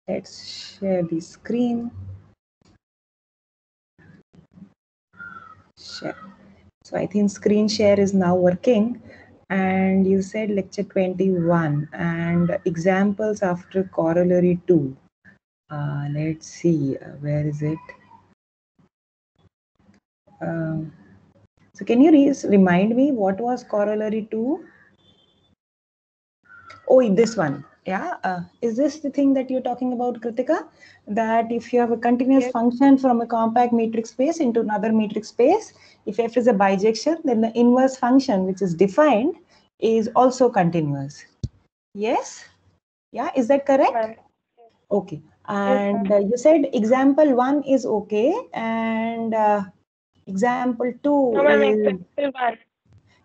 Let's share the screen. Share. So I think screen share is now working. And you said lecture 21 and examples after corollary 2. Let's see, where is it? So can you remind me what was corollary 2? Oh, this one. Yeah. Is this the thing that you're talking about, Kritika? That if you have a continuous function from a compact metric space into another metric space, if f is a bijection, then the inverse function, which is defined, is also continuous. Yes? Yeah, is that correct? Okay. And you said example 1 is okay, and example 2 is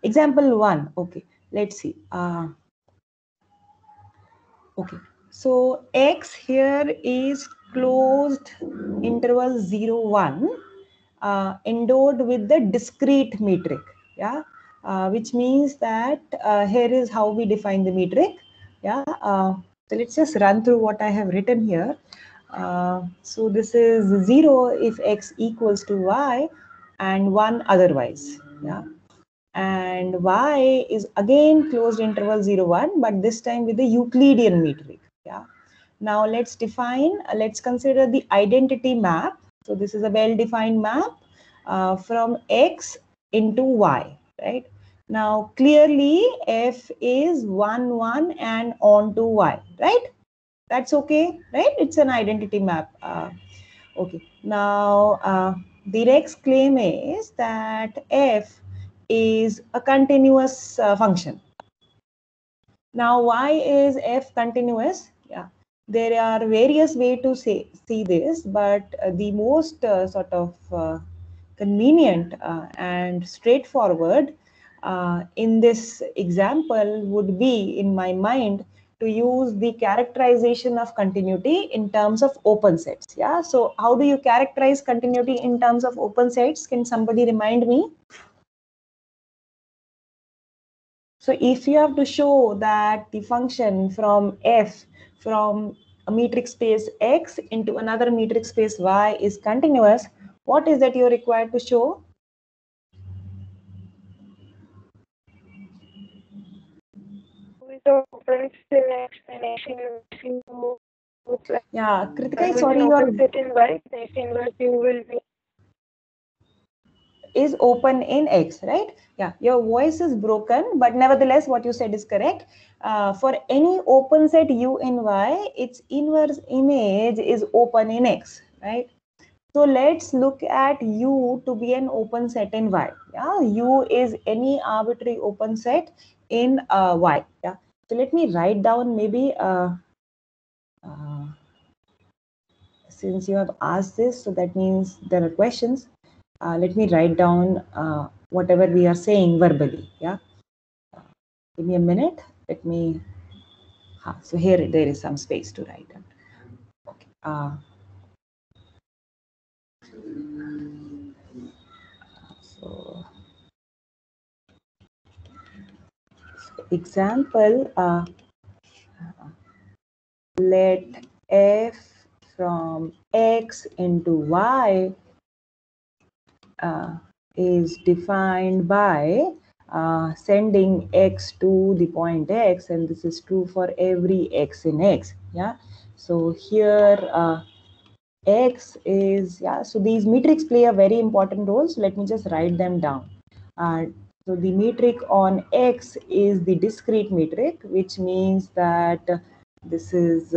example 1. Okay, let's see. Okay, so x here is closed interval 0, 1, endowed with the discrete metric. Yeah, which means that here is how we define the metric. Yeah, so let's just run through what I have written here. So this is 0 if x equals to y and 1 otherwise. Yeah, and y is again closed interval 0, 1, but this time with the Euclidean metric. Yeah. Now let's define, let's consider the identity map. So this is a well-defined map from x into y, right? Now clearly f is 1, 1 and on to y, right? That's okay, right? It's an identity map. Okay. Now the next claim is that f is a continuous function. Now, why is f continuous? Yeah, there are various ways to see this, but the most convenient and straightforward in this example would be, in my mind, to use the characterization of continuity in terms of open sets. Yeah, so how do you characterize continuity in terms of open sets? Can somebody remind me? So if you have to show that the function from f from a metric space x into another metric space y is continuous, what is that you're required to show? Yeah, Kritika, sorry, your is open in X, right? Yeah, your voice is broken, but nevertheless, what you said is correct. For any open set U in Y, its inverse image is open in X, right? So let's look at U to be an open set in Y. Yeah, U is any arbitrary open set in Y. Yeah. So let me write down maybe since you have asked this, so that means there are questions. Let me write down whatever we are saying verbally. Yeah, give me a minute. Let me. So here there is some space to write down. Okay. So example. Let f from x into y is defined by sending x to the point x, and this is true for every x in x. Yeah, so here x is, yeah, so these metrics play a very important role, so let me just write them down. So the metric on x is the discrete metric, which means that this is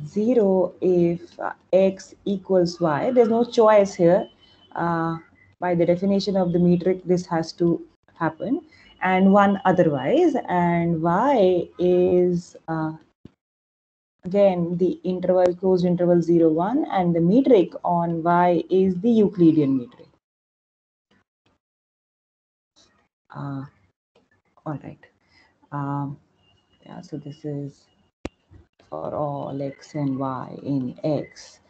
0 if x equals y. There's no choice here. By the definition of the metric, this has to happen, and 1 otherwise. And y is again the interval, closed interval 0, 1, and the metric on y is the Euclidean metric. All right. Yeah, so this is for all x and y in X.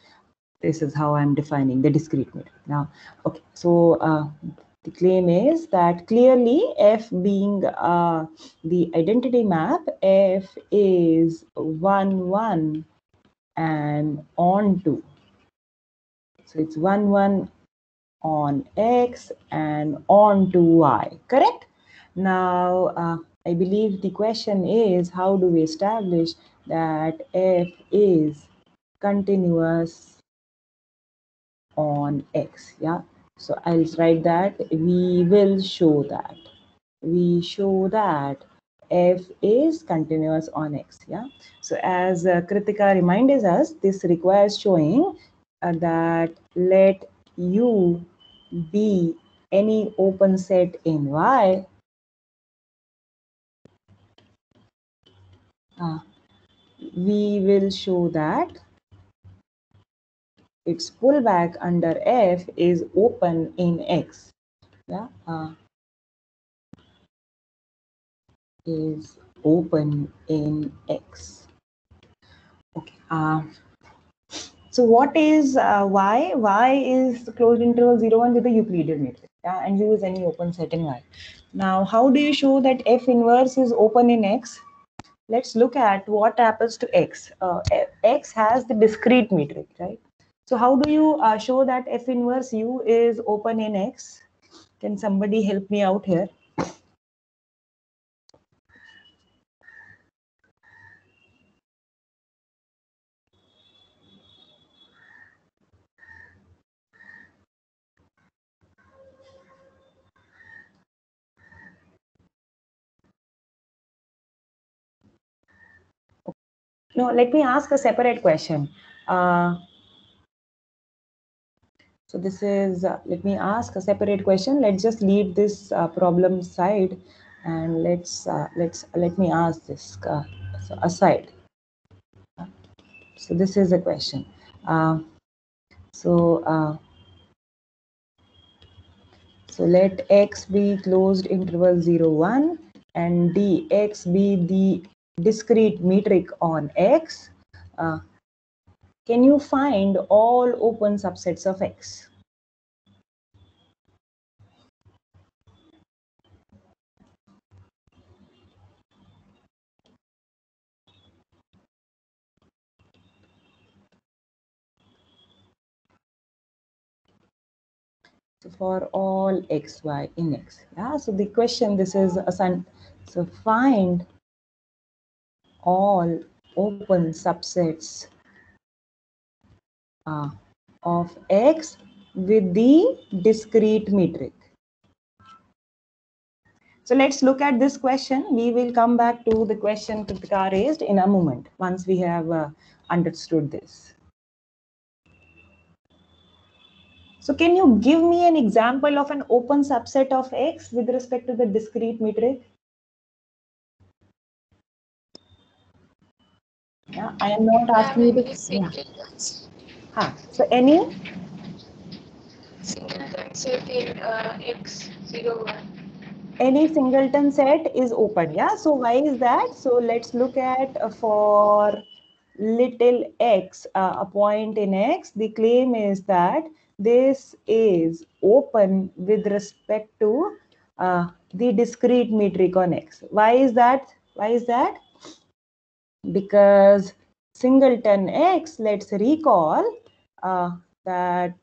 This is how I'm defining the discrete metric. Now, okay, so the claim is that clearly F being the identity map, F is 1, 1 and on 2. So it's 1, 1 on X and on to Y, correct? Now, I believe the question is, how do we establish that F is continuous on X? Yeah, so I'll write that we will show that. We show that F is continuous on X. Yeah, so as Kritika reminds us, this requires showing that let U be any open set in Y, we will show that its pullback under F is open in X. Yeah, is open in X. Okay. So what is Y? Y is the closed interval 0, 1 with the Euclidean matrix. Yeah, and U is any open set in Y. Now, how do you show that F inverse is open in X? Let's look at what happens to X. X has the discrete metric, right? So how do you show that F inverse U is open in X? Can somebody help me out here? No, let me ask a separate question. So this is, let me ask a separate question. Let's just leave this problem side and let me ask this so aside. So this is a question. So let X be closed interval 0, 1 and dx be the discrete metric on X. Can you find all open subsets of X? So for all X, Y in X. Yeah, so the question, this is a so find all open subsets of X with the discrete metric. So let's look at this question. We will come back to the question Kritika raised in a moment once we have understood this. So can you give me an example of an open subset of X with respect to the discrete metric? Yeah, I am not asking you to. Yeah. So any singleton set in X01. Any singleton set is open. Yeah. So why is that? So let's look at for little x, a point in X. The claim is that this is open with respect to the discrete metric on X. Why is that? Why is that? Because singleton X, let's recall that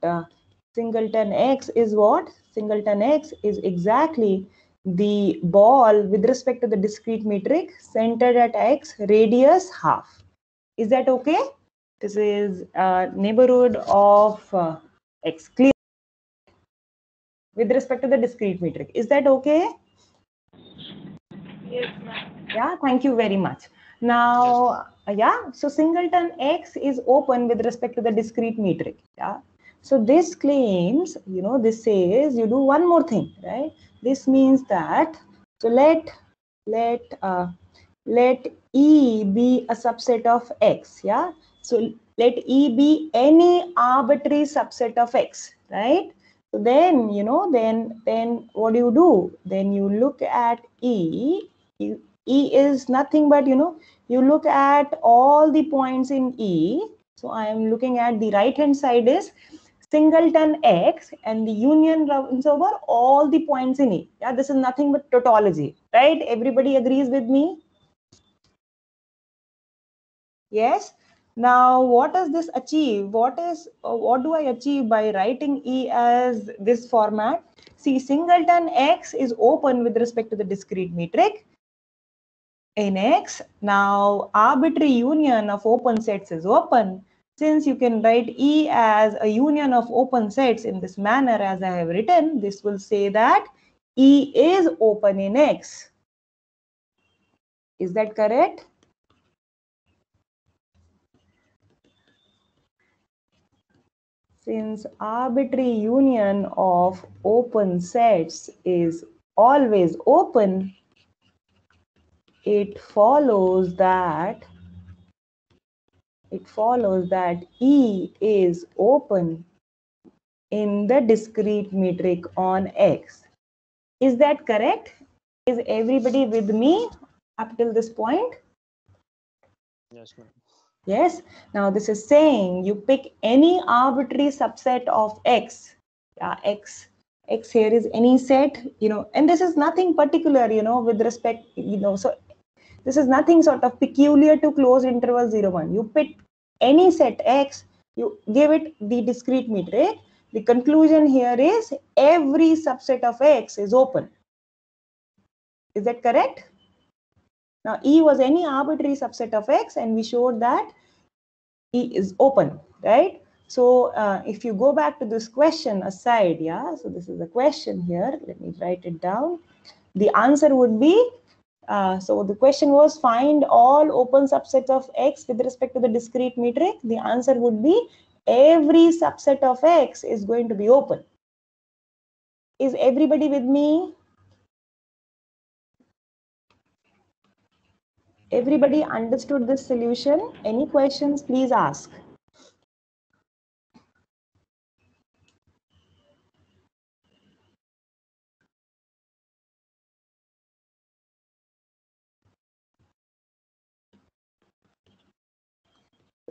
singleton X is what? Singleton X is exactly the ball with respect to the discrete metric centered at X, radius half. Is that okay? This is neighborhood of X, clear with respect to the discrete metric. Is that okay? Yes, ma'am. Yeah, thank you very much. Now, yeah, so singleton X is open with respect to the discrete metric. Yeah. So this claims, this says you do one more thing, right? This means that, so let E be a subset of X. Yeah. So let E be any arbitrary subset of X, right? So then, then what do? Then you look at E. E is nothing but, you look at all the points in E. So I am looking at the right hand side is singleton X and the union runs over all the points in E. Yeah, this is nothing but tautology, right? Everybody agrees with me? Yes. Now, what does this achieve? What do I achieve by writing E as this format? See, singleton X is open with respect to the discrete metric in X. Now, arbitrary union of open sets is open. Since you can write E as a union of open sets in this manner as I have written, this will say that E is open in X. Is that correct? Since arbitrary union of open sets is always open, it follows that E is open in the discrete metric on X. Is that correct? Is everybody with me up till this point? Yes, ma'am. Yes. Now this is saying you pick any arbitrary subset of X. Yeah, X here is any set, and this is nothing particular, with respect, so this is nothing sort of peculiar to closed interval 0, 1. You pick any set X, you give it the discrete metric. The conclusion here is every subset of X is open. Is that correct? Now, E was any arbitrary subset of X, and we showed that E is open, right? So, if you go back to this question aside, yeah, so this is the question here. Let me write it down. The answer would be, so the question was find all open subsets of X with respect to the discrete metric. The answer would be every subset of X is going to be open. Is everybody with me? Everybody understood this solution? Any questions, please ask.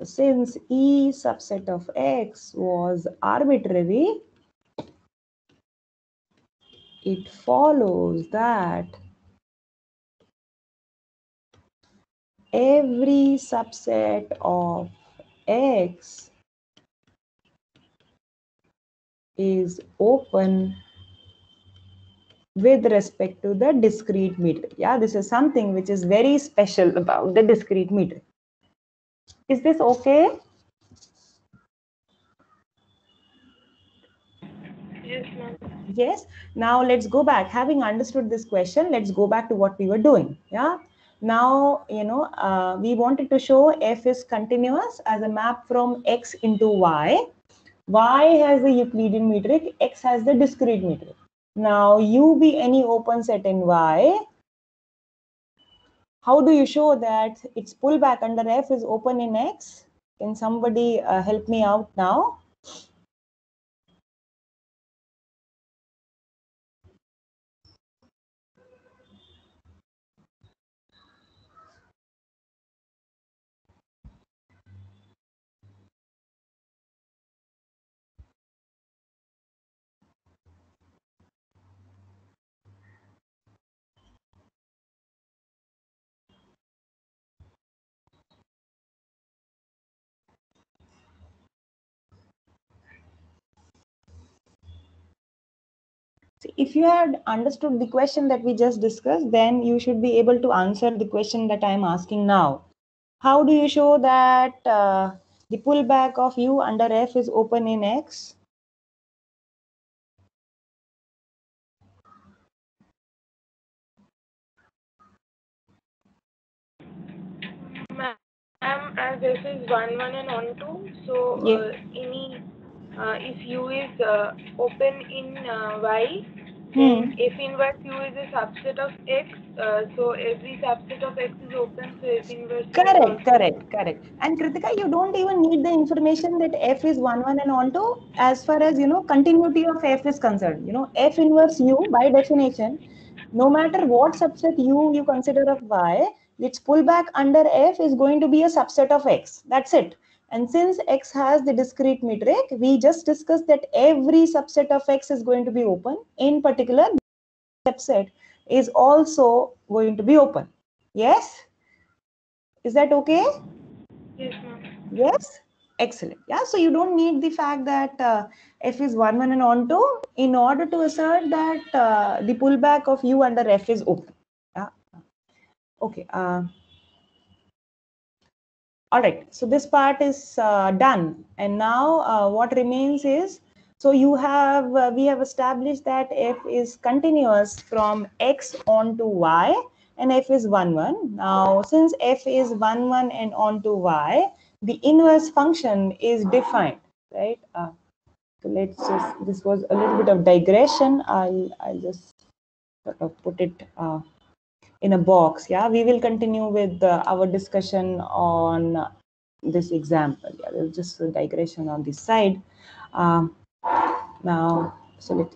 Since E subset of X was arbitrary, it follows that every subset of X is open with respect to the discrete metric. Yeah, this is something which is very special about the discrete metric. Is this okay? Yes, ma'am. Yes. Now let's go back. Having understood this question, let's go back to what we were doing. Yeah. Now, we wanted to show F is continuous as a map from X into Y. Y has the Euclidean metric, X has the discrete metric. Now, U be any open set in Y. How do you show that its pullback under F is open in X? Can somebody help me out now? If you had understood the question that we just discussed, then you should be able to answer the question that I am asking now. How do you show that the pullback of U under F is open in X? Ma'am, as this is 1, 1 and on 2, so if U is open in Y, then F inverse U is a subset of X, so every subset of X is open, so F inverse U is also Correct. And Kritika, you don't even need the information that F is 1, 1 and on 2 as far as, continuity of F is concerned. F inverse U by definition, no matter what subset you consider of Y, its pullback under F is going to be a subset of X. That's it. And since X has the discrete metric, we just discussed that every subset of X is going to be open. In particular, the subset is also going to be open. Yes? Is that okay? Yes, ma'am. Yes? Excellent. Yeah, so you don't need the fact that F is 1, 1 and onto in order to assert that the pullback of U under F is open. Yeah. Okay. All right. So this part is done. And now what remains is, so you have, we have established that F is continuous from X onto Y and F is 1, 1. Now, since F is 1, 1 and onto Y, the inverse function is defined, right? So let's just, this was a little bit of digression. I'll just sort of put it in a box. Yeah, we will continue with our discussion on this example. Yeah, there's just a digression on this side. Now, so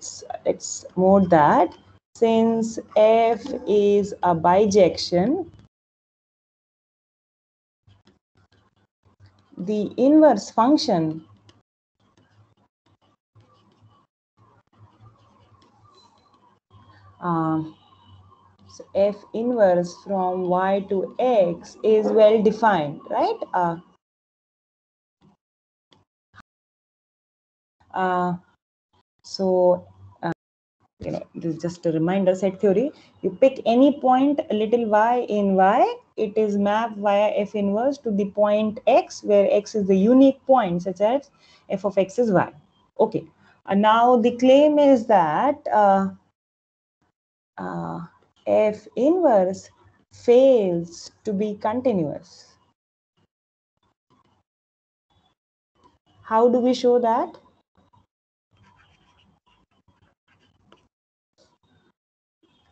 let's note that since F is a bijection, the inverse function so F inverse from Y to X is well defined, right? So you know, this is just a reminder set theory. You pick any point little y in Y, it is mapped via F inverse to the point X, where X is the unique point, such as F of X is Y. Okay. Now the claim is that F inverse fails to be continuous. How do we show that?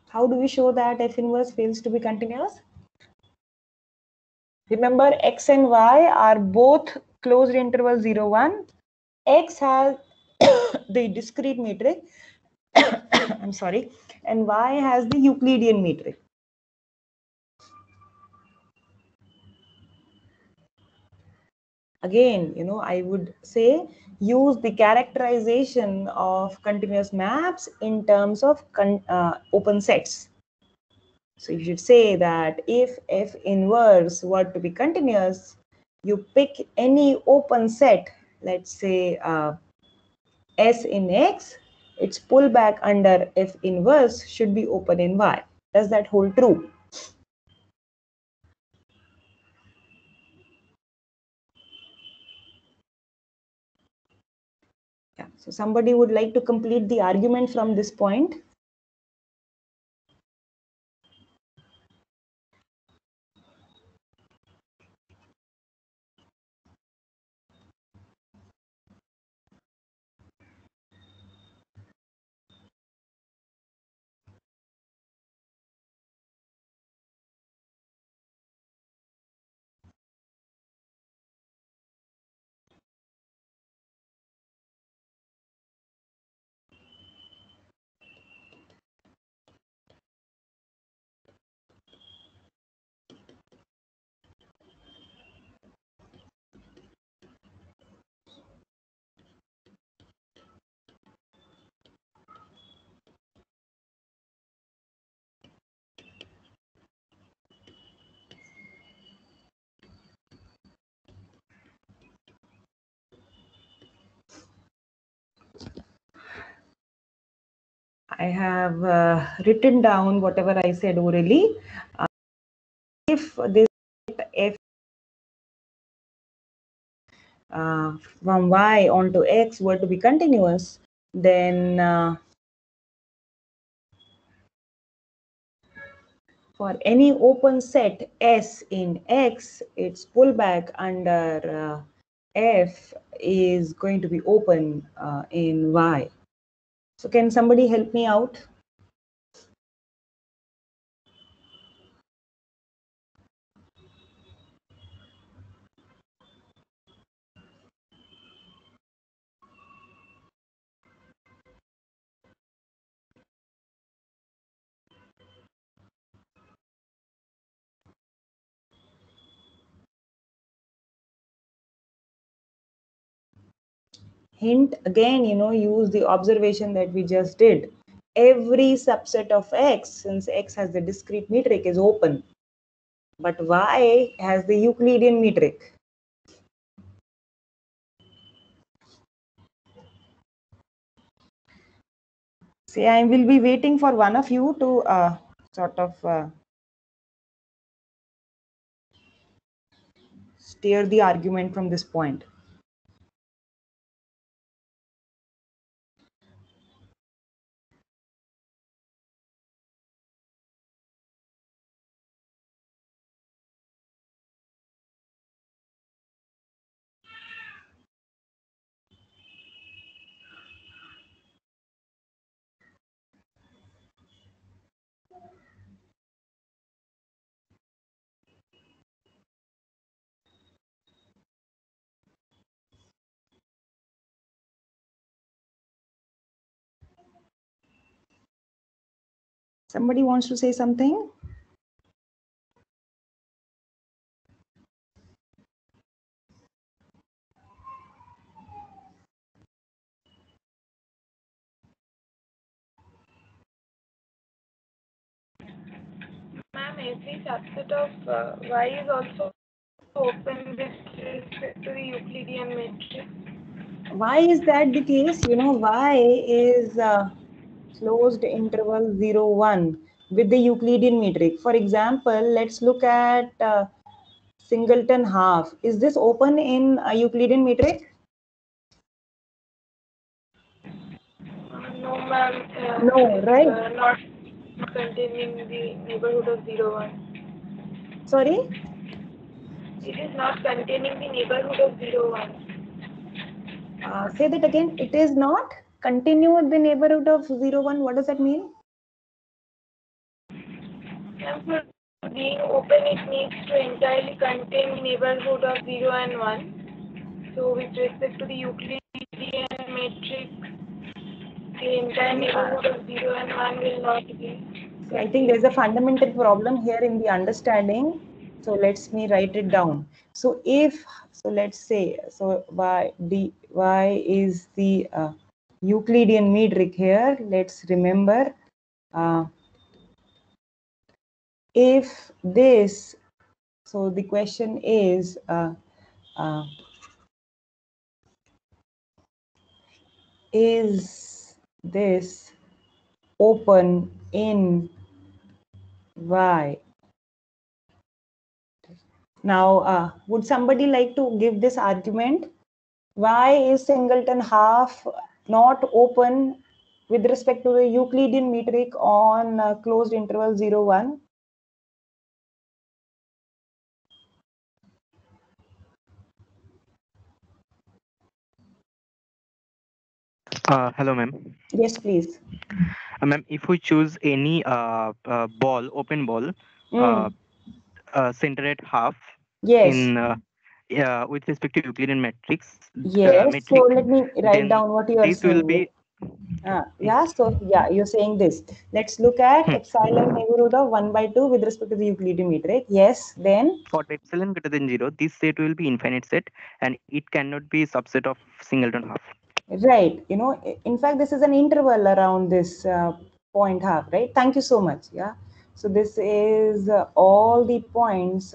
How do we show that F inverse fails to be continuous? Remember, X and Y are both closed interval 0, 1. X has the discrete metric, I'm sorry, and Y has the Euclidean metric. Again, you know, I would say use the characterization of continuous maps in terms of open sets. So you should say that if F inverse were to be continuous, you pick any open set, let's say S in X, its pullback under F inverse should be open in Y. Does that hold true? Yeah. So somebody would like to complete the argument from this point. I have written down whatever I said orally. If this F from Y onto X were to be continuous, then for any open set S in X, its pullback under F is going to be open in Y. So can somebody help me out? Hint again, use the observation that we just did. Every subset of X, since X has the discrete metric, is open, but Y has the Euclidean metric. See, I will be waiting for one of you to sort of steer the argument from this point. Somebody wants to say something? Ma'am, every subset of Y is also open with respect to the Euclidean matrix. Why is that the case? Y is closed interval 0, 1 with the Euclidean metric. For example, let's look at singleton half. Is this open in a Euclidean metric? No, ma'am. No, right? Not containing the neighborhood of 0, 1. Sorry? It is not containing the neighborhood of 0, 1. Say that again. It is not continue with the neighborhood of 0, 1. What does that mean? For being open, it needs to entirely contain the neighborhood of 0 and 1. So with respect to the Euclidean matrix, the entire neighborhood of 0 and 1 will not be. So I think there's a fundamental problem here in the understanding. So let's me write it down. So let's say, so y is the Euclidean metric here. Let's remember, if this, so the question is, is this open in Y? Now, would somebody like to give this argument? Why is singleton half not open with respect to the Euclidean metric on closed interval 0, 1? Hello, ma'am. Yes, please. Ma'am, if we choose any open ball, center at half Yes. in with respect to Euclidean matrix. Yes. So let me write down what you are this saying. will be. Yeah. So yeah, you're saying this. Let's look at epsilon neighborhood of 1 by 2 with respect to the Euclidean metric. Yes. Then For epsilon greater than 0, this set will be infinite set, and it cannot be subset of singleton half. Right. In fact, this is an interval around this point half, right? Thank you so much. Yeah. So this is all the points.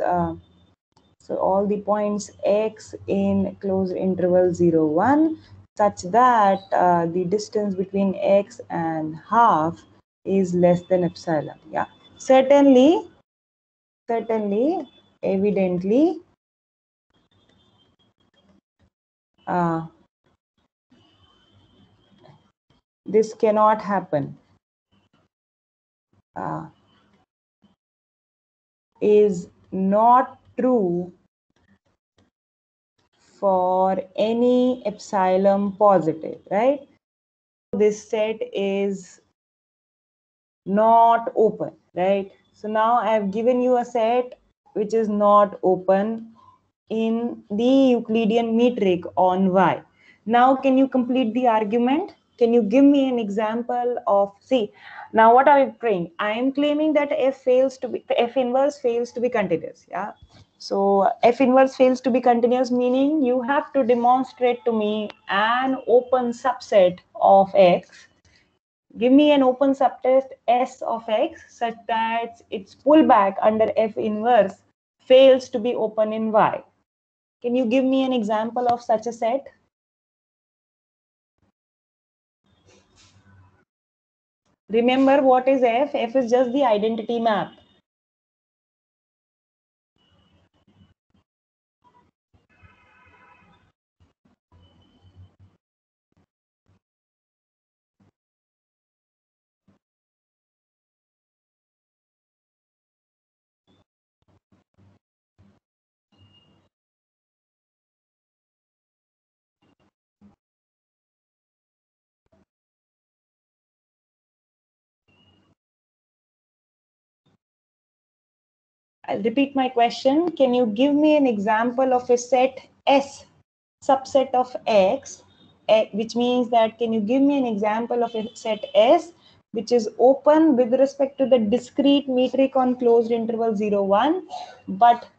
So all the points X in closed interval 0, 1, such that the distance between X and half is less than epsilon. Yeah. Certainly, evidently, this cannot happen. Is not true for any epsilon positive, right? This set is not open, right? So now I have given you a set which is not open in the Euclidean metric on Y. Now, can you complete the argument? Can you give me an example of, see, now what are we praying? I am claiming that F inverse fails to be continuous, yeah? So F inverse fails to be continuous, meaning you have to demonstrate to me an open subset of X. Give me an open subset S of X such that its pullback under F inverse fails to be open in Y. Can you give me an example of such a set? Remember what is F? F is just the identity map. I'll repeat my question. Can you give me an example of a set S, subset of X, which means that can you give me an example of a set S which is open with respect to the discrete metric on closed interval 0, 1, but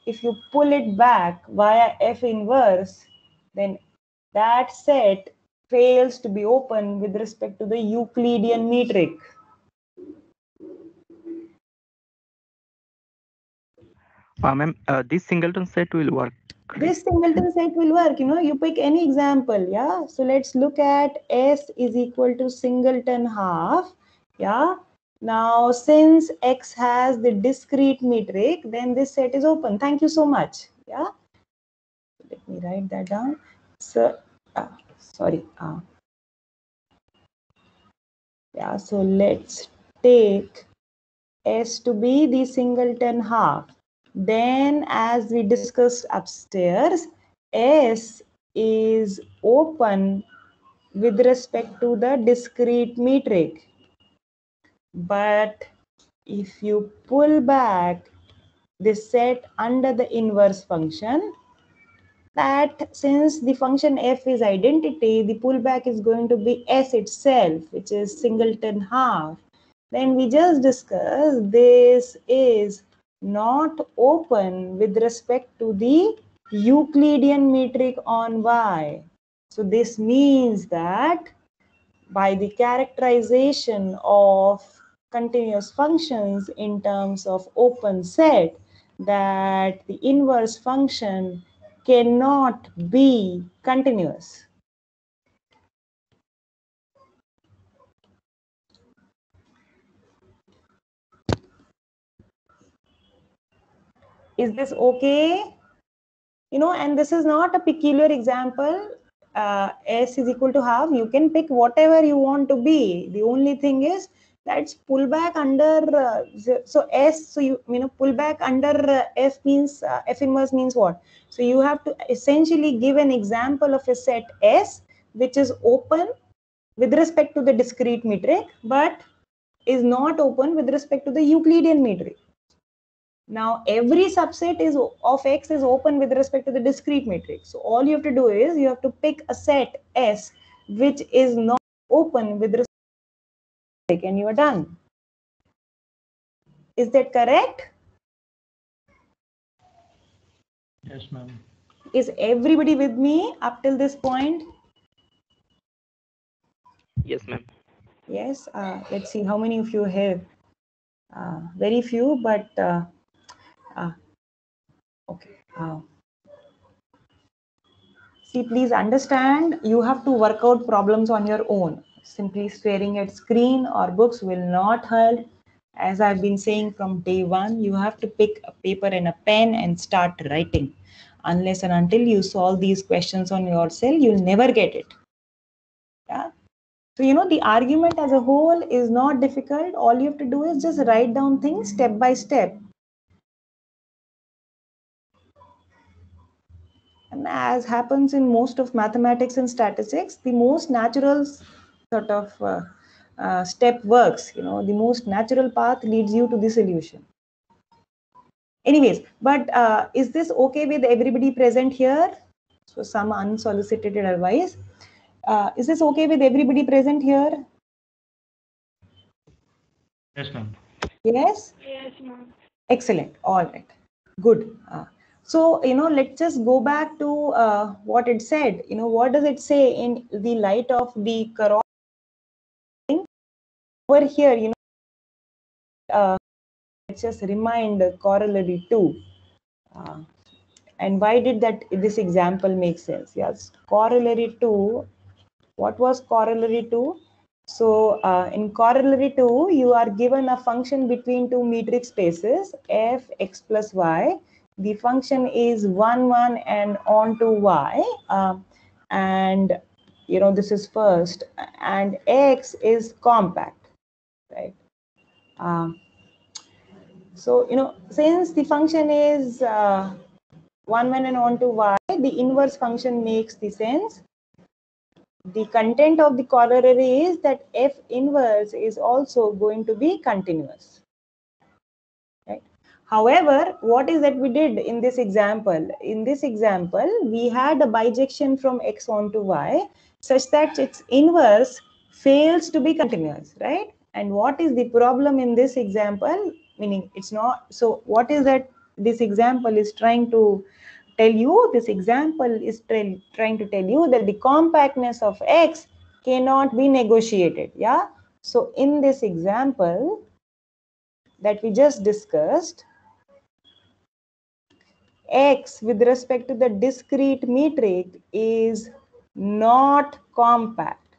if you pull it back via F inverse, then that set fails to be open with respect to the Euclidean metric. Ma'am, this singleton set will work. This singleton set will work, you pick any example, yeah. So let's look at S is equal to singleton half, yeah. Now, since X has the discrete metric, then this set is open. Thank you so much, yeah. Let me write that down. So, sorry. Yeah, so let's take S to be the singleton half. Then, as we discussed upstairs, S is open with respect to the discrete metric. But if you pull back the set under the inverse function, that since the function f is identity, the pullback is going to be S itself, which is singleton half. Then we just discussed this is not open with respect to the Euclidean metric on Y. So this means that by the characterization of continuous functions in terms of open set, that the inverse function cannot be continuous. Is this okay? And this is not a peculiar example. S is equal to half. You can pick whatever you want to be. The only thing is that's pullback under so S. So you pullback under F means F inverse means what? So you have to essentially give an example of a set S which is open with respect to the discrete metric, but is not open with respect to the Euclidean metric. Now, every subset of X is open with respect to the discrete metric. So all you have to do is you have to pick a set S which is not open with respect to the metric, and you are done. Is that correct? Yes, ma'am. Is everybody with me up till this point? Yes, ma'am. Yes. Let's see how many of you are here. Very few, but okay. See, please understand, you have to work out problems on your own. Simply staring at screen or books will not help. As I've been saying from day one, you have to pick a paper and a pen and start writing. Unless and until you solve these questions on yourself, you'll never get it. Yeah. So, the argument as a whole is not difficult. All you have to do is just write down things step by step. And as happens in most of mathematics and statistics, the most natural sort of step works. The most natural path leads you to the solution. Anyways, but is this okay with everybody present here? So some unsolicited advice. Is this okay with everybody present here? Yes, ma'am. Yes? Yes, ma'am. Excellent. All right. Good. So, let's just go back to what it said. What does it say in the light of the corona? Over here, let's just remind corollary 2. And why did this example make sense? Yes, corollary 2. What was corollary 2? So in corollary 2, you are given a function between two metric spaces, f x plus y. The function is 1, 1 and on to y. And, this is first. And x is compact, right? So, since the function is 1, 1 and on to y, the inverse function makes the sense. The content of the corollary is that f inverse is also going to be continuous. Right? However, what is that we did in this example? In this example, we had a bijection from x onto y such that its inverse fails to be continuous, right? And what is the problem in this example? Meaning it's not, so what is that this example is trying to tell you? This example is trying to tell you that the compactness of x cannot be negotiated. Yeah. So in this example that we just discussed, x with respect to the discrete metric is not compact.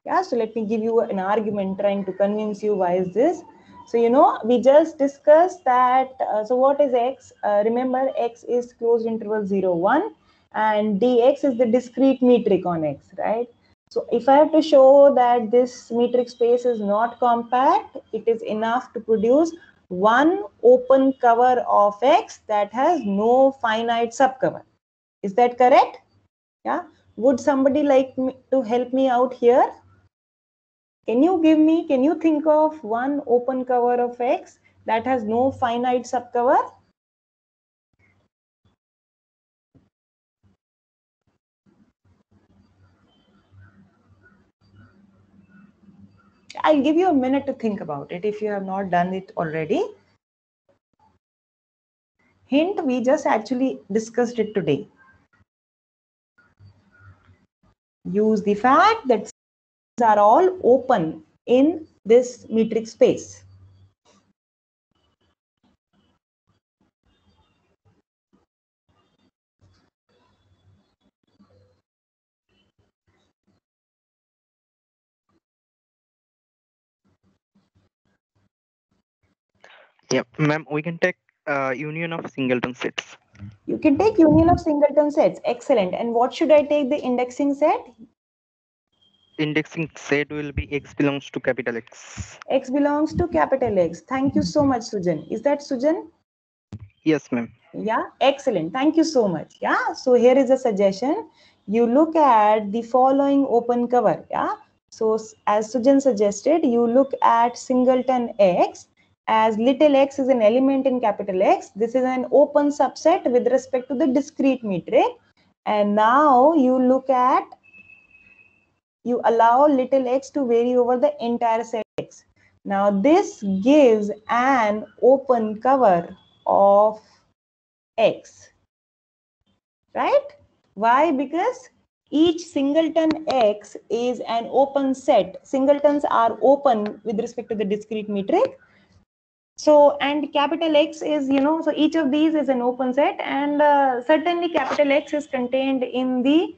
Yeah, so let me give you an argument trying to convince you why is this. So, we just discussed that, so what is x? Remember, x is closed interval 0, 1 and dx is the discrete metric on x, right? So if I have to show that this metric space is not compact, it is enough to produce one open cover of x that has no finite subcover. Is that correct? Yeah. Would somebody like me to help me out here? Can you think of one open cover of x that has no finite subcover? I'll give you a minute to think about it if you have not done it already. Hint, we just actually discussed it today. Use the fact that these are all open in this metric space. Yeah, ma'am, we can take union of singleton sets. You can take union of singleton sets. Excellent. And what should I take the indexing set? Indexing set will be x belongs to capital X. X belongs to capital X. Thank you so much, Sujan. Is that Sujan? Yes, ma'am. Yeah, excellent. Thank you so much. Yeah, so here is a suggestion. You look at the following open cover. Yeah, so as Sujan suggested, you look at singleton X. As little x is an element in capital X, this is an open subset with respect to the discrete metric. And now you allow little x to vary over the entire set X. Now this gives an open cover of X, right? Why? Because each singleton X is an open set. Singletons are open with respect to the discrete metric. So, and capital X is, so each of these is an open set, and certainly capital X is contained in the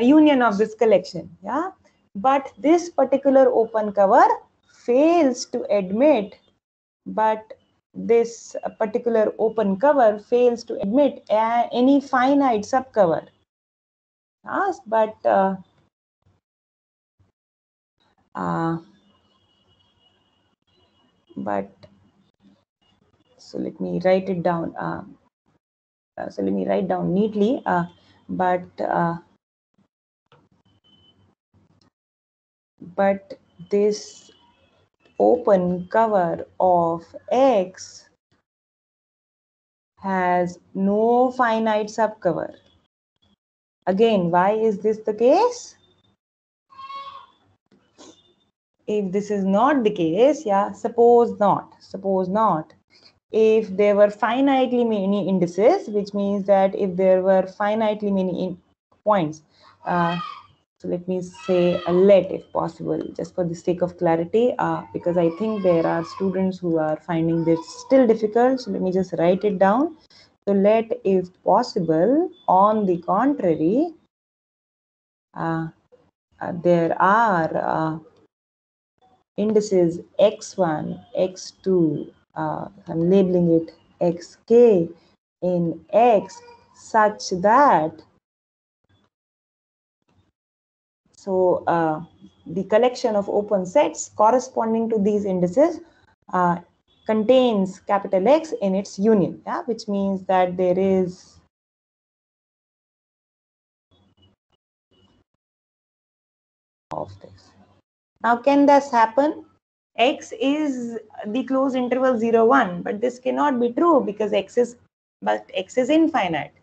union of this collection. Yeah. But this particular open cover fails to admit, this particular open cover fails to admit any finite subcover. Yes, but so let me write it down. So let me write down neatly. But this open cover of X has no finite subcover. Again, why is this the case? If this is not the case, yeah, suppose not. if there were finitely many indices, which means that if there were finitely many points, so let me say a let if possible, just for the sake of clarity, because I think there are students who are finding this still difficult. So let me just write it down. So let if possible, on the contrary, there are indices x1, x2, I'm labeling it xk in X such that the collection of open sets corresponding to these indices contains capital X in its union, yeah, which means that there is of this. Now, can this happen? X is the closed interval 0, 1, but this cannot be true because X is infinite.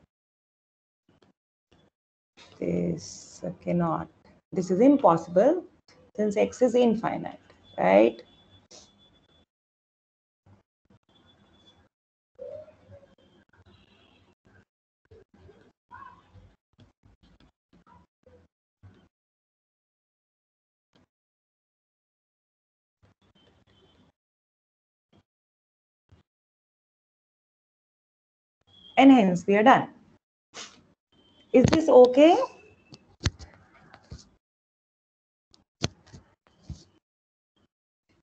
This cannot. This is impossible since X is infinite, right? And hence we are done. Is this okay?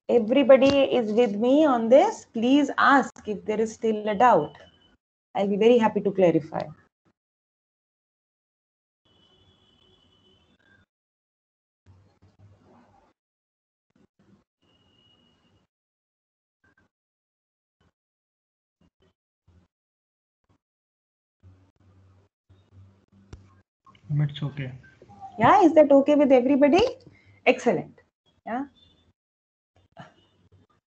Everybody is with me on this. Please ask if there is still a doubt. I'll be very happy to clarify. It's okay. Yeah, is that okay with everybody? Excellent. Yeah.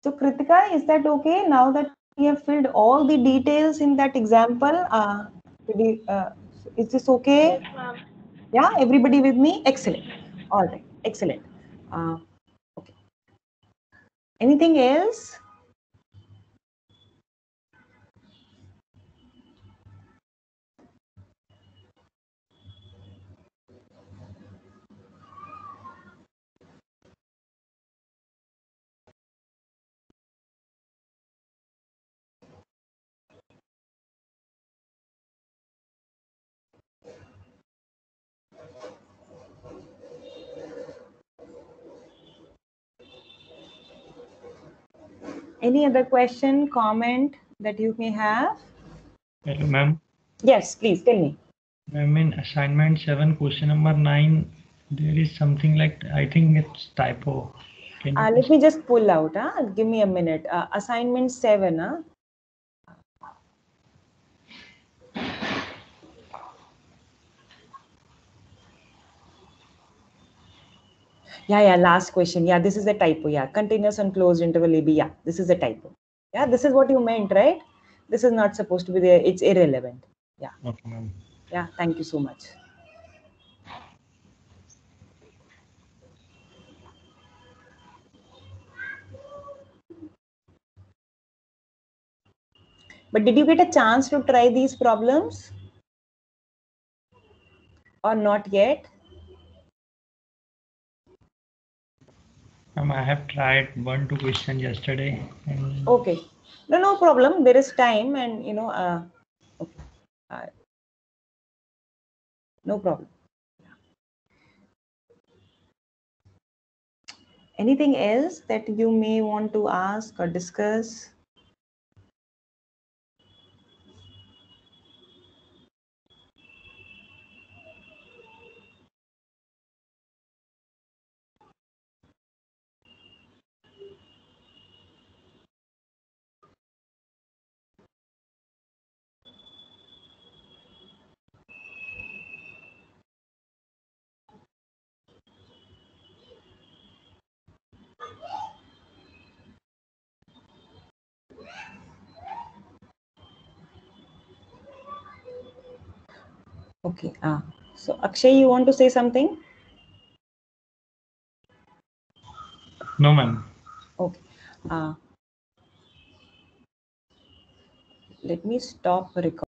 So Kritika, is that okay? Now that we have filled all the details in that example, is this okay? Yes, ma'am. Yeah, everybody with me? Excellent. All right, excellent. Okay. Anything else? Any other question, comment that you may have? Hello, ma'am. Yes, please tell me. Ma'am, in assignment 7, question number 9, there is something like, I think it's typo. Can you Let me just pull out. Give me a minute. Assignment 7. Yeah, last question. Yeah, this is a typo. Yeah, continuous and closed interval AB. Yeah, this is a typo. Yeah, this is what you meant, right? This is not supposed to be there. It's irrelevant. Yeah. Okay, ma'am. Yeah, thank you so much. But did you get a chance to try these problems? Or not yet? I have tried 1-2 questions yesterday. And okay. No problem. There is time and, okay. No problem. Anything else that you may want to ask or discuss? Okay. So Akshay, you want to say something? no, ma'am. Okay. let me stop recording.